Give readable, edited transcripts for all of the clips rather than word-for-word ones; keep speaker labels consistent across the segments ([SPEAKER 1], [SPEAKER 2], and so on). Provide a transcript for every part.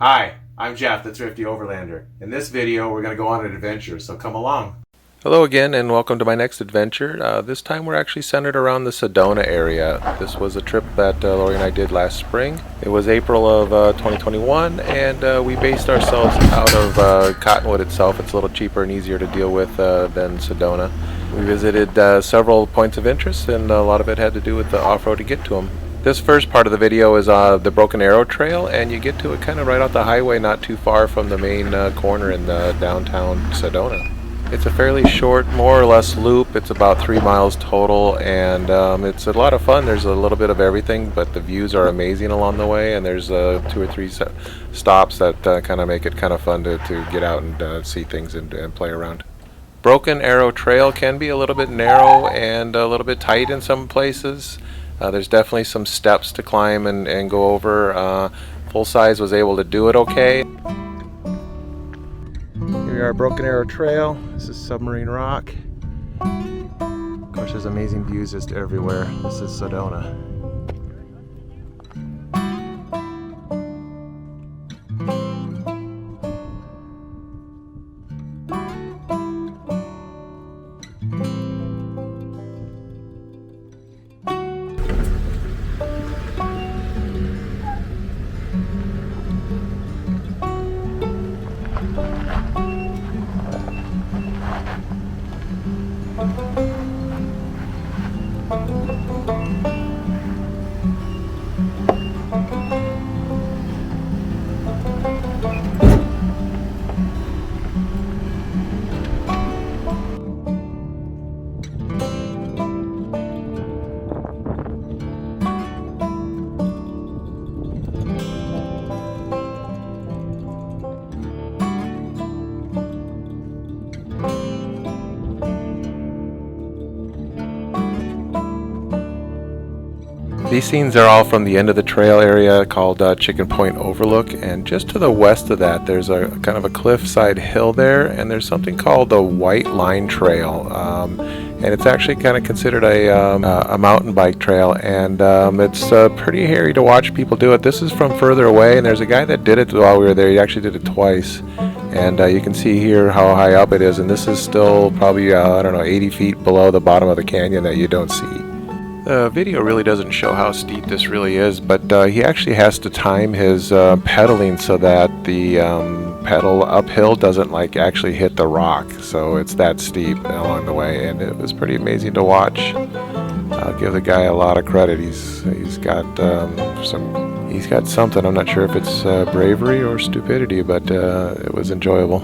[SPEAKER 1] Hi, I'm Jeff, the Thrifty Overlander. In this video, we're going to go on an adventure, so come along.
[SPEAKER 2] Hello again and welcome to my next adventure. This time we're actually centered around the Sedona area. This was a trip that Lori and I did last spring. It was April of 2021 and we based ourselves out of Cottonwood itself. It's a little cheaper and easier to deal with than Sedona. We visited several points of interest and a lot of it had to do with the off-road to get to them. This first part of the video is the Broken Arrow Trail, and you get to it kind of right off the highway, not too far from the main corner in the downtown Sedona. It's a fairly short, more or less loop. It's about 3 miles total, and it's a lot of fun. There's a little bit of everything, but the views are amazing along the way, and there's 2 or 3 stops that kind of make it kind of fun to get out and see things and play around. Broken Arrow Trail can be a little bit narrow and a little bit tight in some places. There's definitely some steps to climb and go over. Full size was able to do it okay. Here we are, Broken Arrow Trail. This is Submarine Rock. Of course, there's amazing views just everywhere. This is Sedona. These scenes are all from the end of the trail area called Chicken Point Overlook, and just to the west of that there's a kind of a cliffside hill there, and there's something called the White Line Trail, and it's actually kind of considered a mountain bike trail, and it's pretty hairy to watch people do it. This is from further away, and there's a guy that did it while we were there. He actually did it twice, and you can see here how high up it is, and this is still probably I don't know, 80 feet below the bottom of the canyon that you don't see. The video really doesn't show how steep this really is, but he actually has to time his pedaling so that the pedal uphill doesn't like actually hit the rock, so it's that steep along the way, and it was pretty amazing to watch. I'll give the guy a lot of credit. He's got something. I'm not sure if it's bravery or stupidity, but it was enjoyable.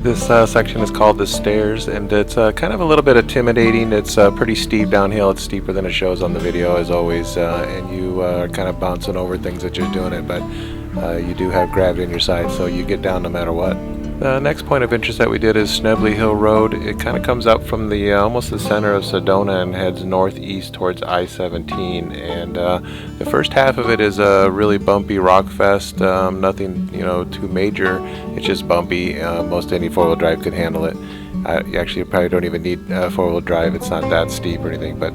[SPEAKER 2] This section is called the Stairs, and it's kind of a little bit intimidating. It's pretty steep downhill. It's steeper than it shows on the video, as always, and you are kind of bouncing over things that you're doing it, but you do have gravity on your side, so you get down no matter what. The next point of interest that we did is Schnebly Hill Road. It kind of comes up from the almost the center of Sedona and heads northeast towards I-17. And the first half of it is a really bumpy rock fest. Nothing, too major. It's just bumpy. Most any four-wheel drive could handle it. Actually, you probably don't even need four-wheel drive. It's not that steep or anything, but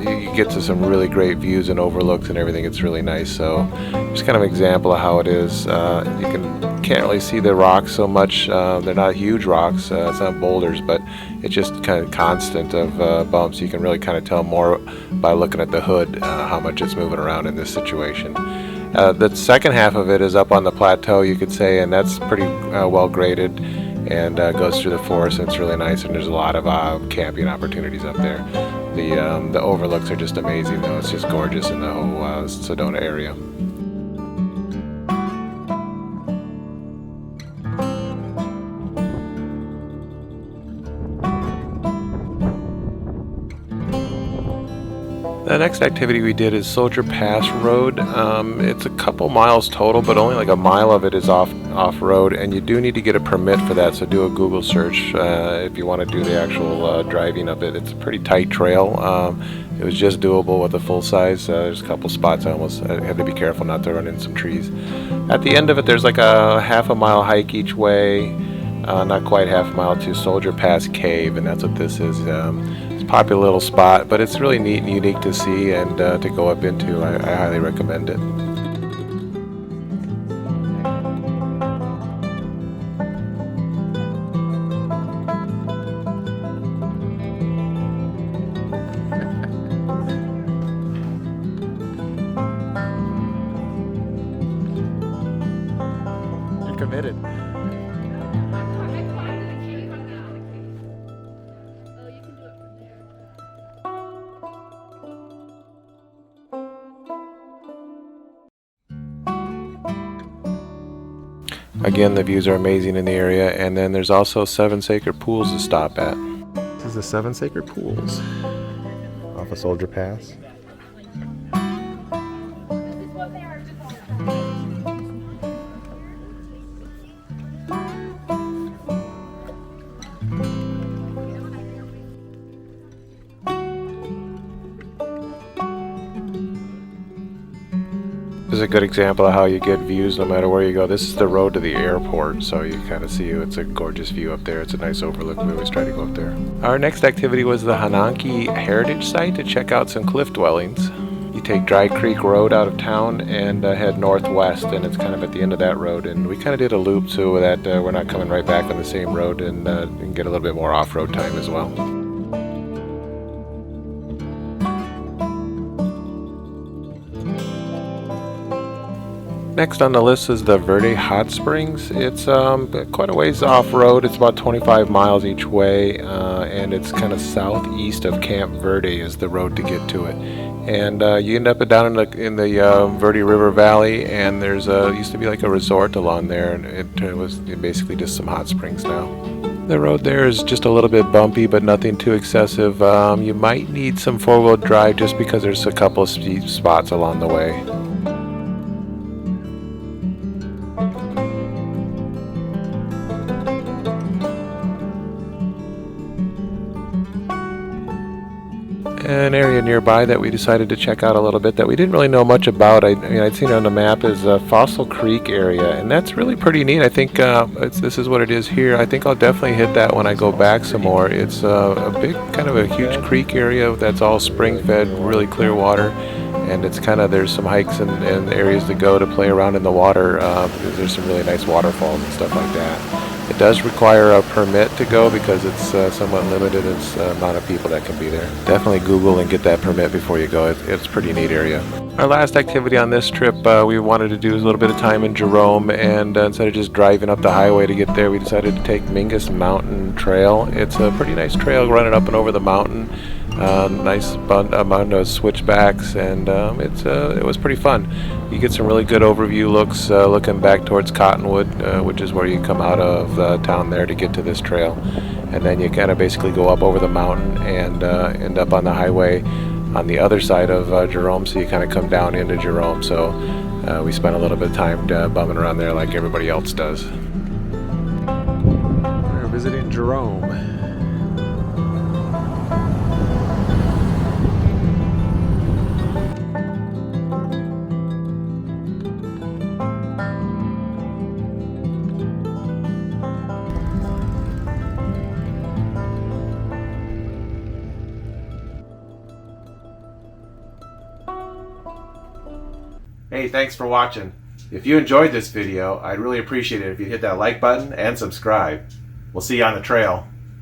[SPEAKER 2] you get to some really great views and overlooks and everything. It's really nice. So just kind of an example of how it is. You can't really see the rocks so much. They're not huge rocks. It's not boulders, but it's just kind of constant of bumps. You can really kind of tell more by looking at the hood how much it's moving around in this situation. The second half of it is up on the plateau, you could say, and that's pretty well graded, and goes through the forest, and it's really nice, and there's a lot of camping opportunities up there. The overlooks are just amazing, though. It's just gorgeous in the whole Sedona area. The next activity we did is Soldier Pass Road. It's a couple miles total, but only like a mile of it is off-road, and you do need to get a permit for that, so do a Google search if you want to do the actual driving of it. It's a pretty tight trail. It was just doable with a full size. There's a couple spots I had to be careful not to run into some trees. At the end of it, there's like a half a mile hike each way, not quite half a mile, to Soldier Pass Cave, and that's what this is. Popular little spot, but it's really neat and unique to see and to go up into. I highly recommend it. You're committed. Again, the views are amazing in the area, and then there's also 7 sacred pools to stop at. This is the 7 sacred pools off of Soldier Pass. This is a good example of how you get views no matter where you go. This is the road to the airport, so you kind of see it's a gorgeous view up there. It's a nice overlook. We always try to go up there. Our next activity was the Honanki Heritage site to check out some cliff dwellings. You take Dry Creek Road out of town and head northwest, and it's kind of at the end of that road. And we kind of did a loop so that we're not coming right back on the same road, and get a little bit more off-road time as well. Next on the list is the Verde Hot Springs. It's quite a ways off-road. It's about 25 miles each way, and it's kind of southeast of Camp Verde is the road to get to it. And you end up down in the Verde River Valley, and there's used to be like a resort along there, and it was basically just some hot springs now. The road there is just a little bit bumpy, but nothing too excessive. You might need some four-wheel drive just because there's a couple of steep spots along the way. An area nearby that we decided to check out a little bit that we didn't really know much about. I'd seen it on the map is Fossil Creek area, and that's really pretty neat. I think this is what it is here. I think I'll definitely hit that when I go back some more. It's a big, kind of a huge creek area that's all spring-fed, really clear water, and it's kind of, there's some hikes and areas to go to play around in the water because there's some really nice waterfalls and stuff like that. It does require a permit to go because it's somewhat limited. It's the amount of people that can be there. Definitely Google and get that permit before you go. It's a pretty neat area. Our last activity on this trip we wanted to do a little bit of time in Jerome, and instead of just driving up the highway to get there, we decided to take Mingus Mountain Trail. It's a pretty nice trail running up and over the mountain. Nice amount of switchbacks, and it was pretty fun. You get some really good overview looks looking back towards Cottonwood, which is where you come out of town there to get to this trail, and then you kind of basically go up over the mountain and end up on the highway on the other side of Jerome, so you kind of come down into Jerome. So we spent a little bit of time bumming around there like everybody else does. We're visiting Jerome.
[SPEAKER 1] Hey, thanks for watching. If you enjoyed this video, I'd really appreciate it if you hit that like button and subscribe. We'll see you on the trail.